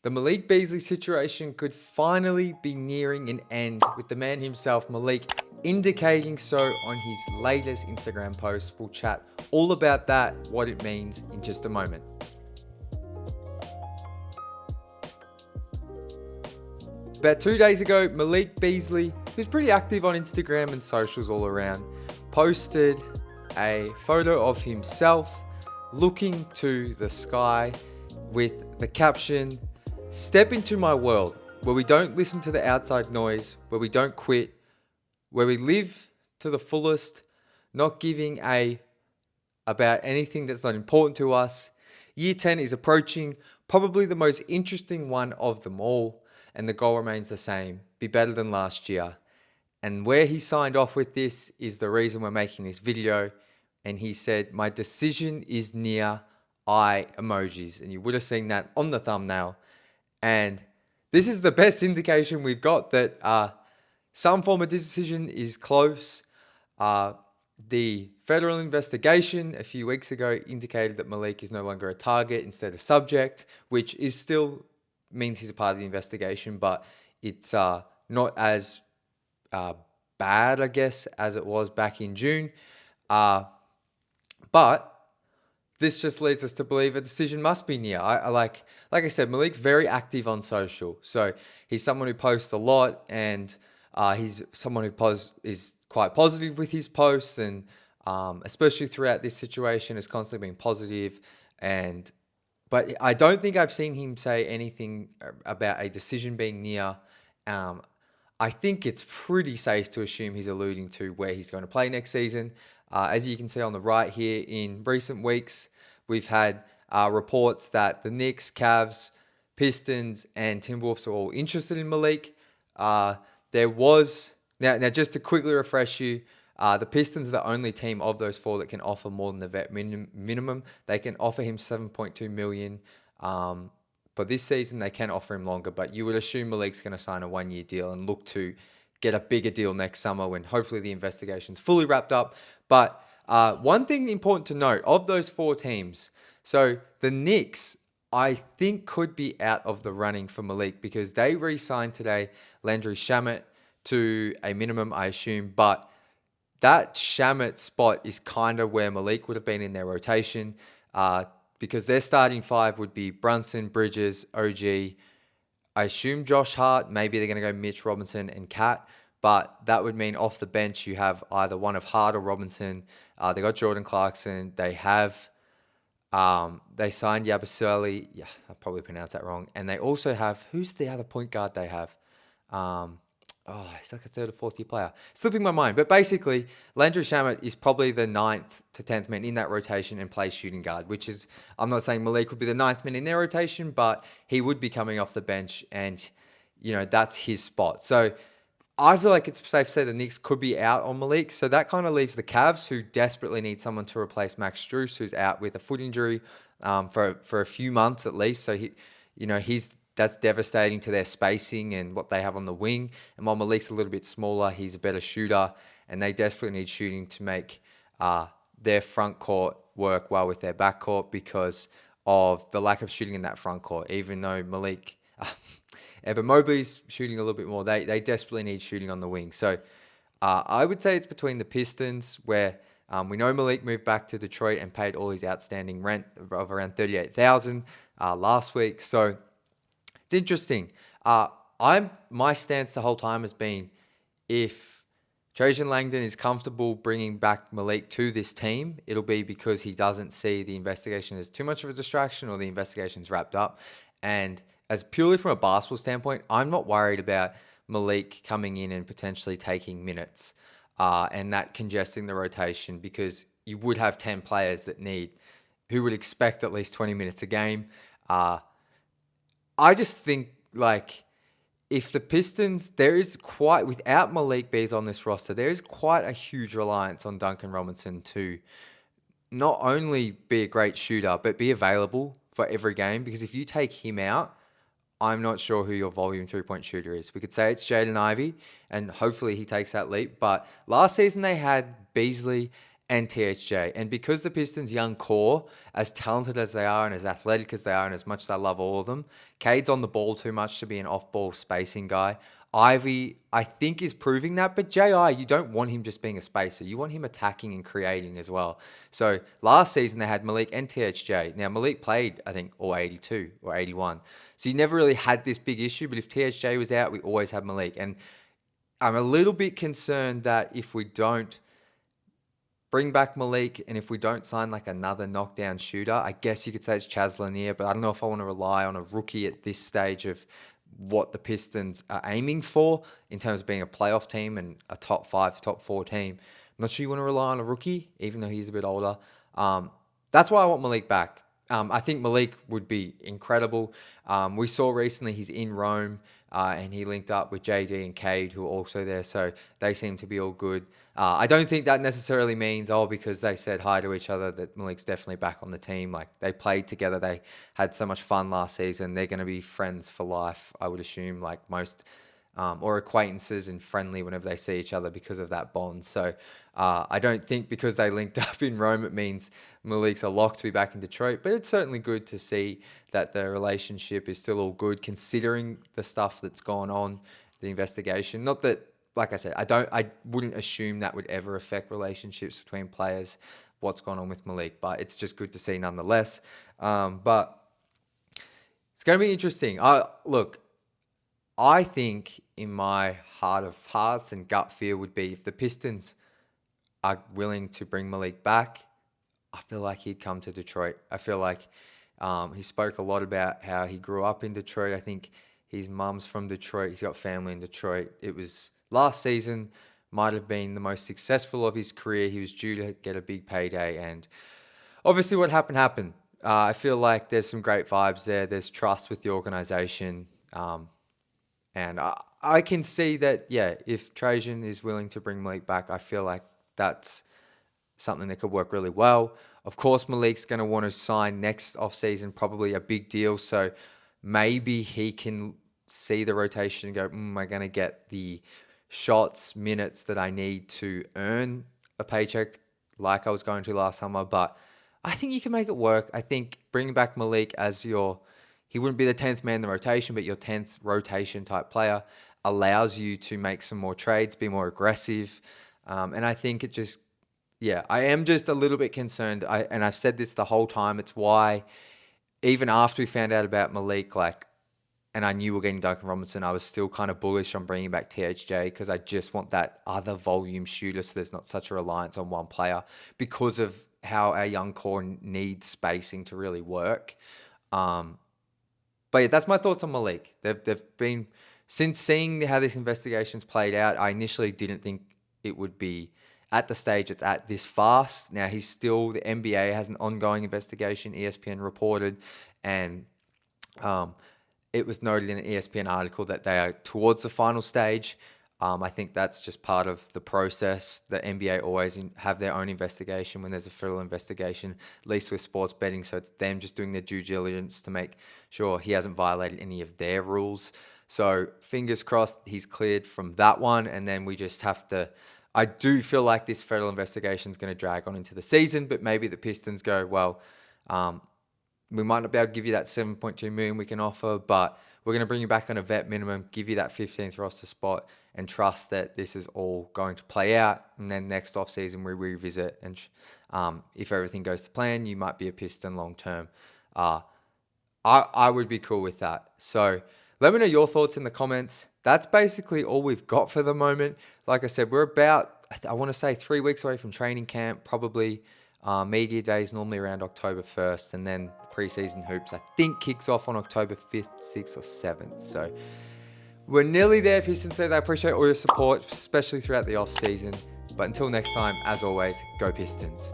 The Malik Beasley situation could finally be nearing an end, with the man himself, Malik, indicating so on his latest Instagram post. We'll chat all about that, what it means in just a moment. About 2 days ago, Malik Beasley, who's pretty active on Instagram and socials all around, posted a photo of himself looking to the sky with the caption, "Step into my world where we don't listen to the outside noise, where we don't quit, where we live to the fullest, not giving a about anything that's not important to us. Year 10 is approaching, probably the most interesting one of them all, and the goal remains the same, be better than last year." And where he signed off with this is the reason we're making this video. And he said, "My decision is near," eye emojis. And you would have seen that on the thumbnail. And this is the best indication we've got that some form of decision is close. The federal investigation a few weeks ago indicated that Malik is no longer a target, instead a subject, which is still means he's a part of the investigation, but it's not as bad, I guess, as it was back in June. But this just leads us to believe a decision must be near. Like I said, Malik's very active on social. So he's someone who posts a lot, and he's someone who is quite positive with his posts, and especially throughout this situation has constantly been positive. But I don't think I've seen him say anything about a decision being near. I think it's pretty safe to assume he's alluding to where he's going to play next season. As you can see on the right here, in recent weeks, we've had reports that the Knicks, Cavs, Pistons, and Timberwolves are all interested in Malik. There was, now just to quickly refresh you, the Pistons are the only team of those four that can offer more than the vet minimum. They can offer him $7.2 million for this season. They can offer him longer, but you would assume Malik's going to sign a 1-year deal and look to get a bigger deal next summer when hopefully the investigation's fully wrapped up. But one thing important to note of those four teams, so the Knicks, I think, could be out of the running for Malik because they re-signed today Landry Shamet to a minimum, I assume, but that Shamet spot is kind of where Malik would have been in their rotation, because their starting five would be Brunson, Bridges, OG, I assume Josh Hart. Maybe they're going to go Mitch Robinson and Cat, but that would mean off the bench you have either one of Hart or Robinson. They got Jordan Clarkson. They have they signed Yabusele. Yeah, I probably pronounced that wrong. And they also have, who's the other point guard they have? He's like a third or fourth year player. Slipping my mind. But basically, Landry Shamet is probably the 9th to 10th man in that rotation and plays shooting guard, which is, I'm not saying Malik would be the 9th man in their rotation, but he would be coming off the bench, and, that's his spot. So I feel like it's safe to say the Knicks could be out on Malik. So that kind of leaves the Cavs, who desperately need someone to replace Max Strus, who's out with a foot injury for a few months at least. So that's devastating to their spacing and what they have on the wing. And while Malik's a little bit smaller, he's a better shooter, and they desperately need shooting to make their front court work well with their back court because of the lack of shooting in that front court. Even though Evan Mobley's shooting a little bit more, they desperately need shooting on the wing. So I would say it's between the Pistons, where we know Malik moved back to Detroit and paid all his outstanding rent of around $38,000 last week. So it's interesting. My stance the whole time has been, if Trajan Langdon is comfortable bringing back Malik to this team, it'll be because he doesn't see the investigation as too much of a distraction, or the investigation's wrapped up. And as purely from a basketball standpoint, I'm not worried about Malik coming in and potentially taking minutes and that congesting the rotation, because you would have 10 players who would expect at least 20 minutes a game. I just think, if the Pistons, without Malik Beasley on this roster, there is quite a huge reliance on Duncan Robinson to not only be a great shooter, but be available for every game. Because if you take him out, I'm not sure who your volume 3-point shooter is. We could say it's Jaden Ivey, and hopefully he takes that leap. But last season they had Beasley and THJ. And because the Pistons' young core, as talented as they are and as athletic as they are, and as much as I love all of them, Cade's on the ball too much to be an off-ball spacing guy. Ivy, I think, is proving that, but JI, you don't want him just being a spacer. You want him attacking and creating as well. So last season they had Malik and THJ. Now Malik played, I think, all 82 or 81. So you never really had this big issue, but if THJ was out, we always had Malik. And I'm a little bit concerned that if we don't bring back Malik, and if we don't sign like another knockdown shooter, I guess you could say it's Chaz Lanier, but I don't know if I want to rely on a rookie at this stage of what the Pistons are aiming for in terms of being a playoff team and a top 5, top 4 team. I'm not sure you want to rely on a rookie, even though he's a bit older. That's why I want Malik back. I think Malik would be incredible. We saw recently he's in Rome, and he linked up with JD and Cade, who are also there, so they seem to be all good. I don't think that necessarily means, because they said hi to each other, that Malik's definitely back on the team. Like, they played together, they had so much fun last season. They're going to be friends for life, I would assume, like most, or acquaintances and friendly whenever they see each other because of that bond. So I don't think because they linked up in Rome, it means Malik's a lock to be back in Detroit, but it's certainly good to see that the relationship is still all good considering the stuff that's gone on, the investigation. Not that, like I said, I wouldn't assume that would ever affect relationships between players, what's going on with Malik, but it's just good to see nonetheless. But it's going to be interesting. Look, I think in my heart of hearts and gut feel would be if the Pistons are willing to bring Malik back, I feel like he'd come to Detroit. I feel like he spoke a lot about how he grew up in Detroit. I think his mum's from Detroit. He's got family in Detroit. It was last season, might have been the most successful of his career. He was due to get a big payday, and obviously what happened. I feel like there's some great vibes there. There's trust with the organization. And I can see that, if Trajan is willing to bring Malik back, I feel like that's something that could work really well. Of course, Malik's going to want to sign next offseason, probably a big deal. So maybe he can see the rotation and go, am I going to get the shots, minutes that I need to earn a paycheck like I was going to last summer? But I think you can make it work. I think bringing back Malik as he wouldn't be the 10th man in the rotation, but your 10th rotation type player allows you to make some more trades, be more aggressive. And I think it just, I am just a little bit concerned. And I've said this the whole time. It's why even after we found out about Malik, and I knew we were getting Duncan Robinson, I was still kind of bullish on bringing back THJ because I just want that other volume shooter so there's not such a reliance on one player because of how our young core needs spacing to really work. But that's my thoughts on Malik. They've been, since seeing how this investigation's played out, I initially didn't think it would be at the stage it's at this fast. Now the NBA has an ongoing investigation, ESPN reported, and it was noted in an ESPN article that they are towards the final stage. I think that's just part of the process. The NBA always have their own investigation when there's a federal investigation, at least with sports betting. So it's them just doing their due diligence to make sure he hasn't violated any of their rules. So fingers crossed he's cleared from that one. And then we just have to, I do feel like this federal investigation is going to drag on into the season, but maybe the Pistons go, well, we might not be able to give you that $7.2 million we can offer, but we're going to bring you back on a vet minimum, give you that 15th roster spot, and trust that this is all going to play out. And then next offseason we revisit, and if everything goes to plan, you might be a Piston long term. I would be cool with that. So let me know your thoughts in the comments. That's basically all we've got for the moment. Like I said, we're about, I want to say 3 weeks away from training camp, probably. Media days normally around October 1st, and then the preseason hoops I think kicks off on October 5th, 6th or 7th. So we're nearly there, Pistons fans. I appreciate all your support, especially throughout the off season. But until next time, as always, go Pistons.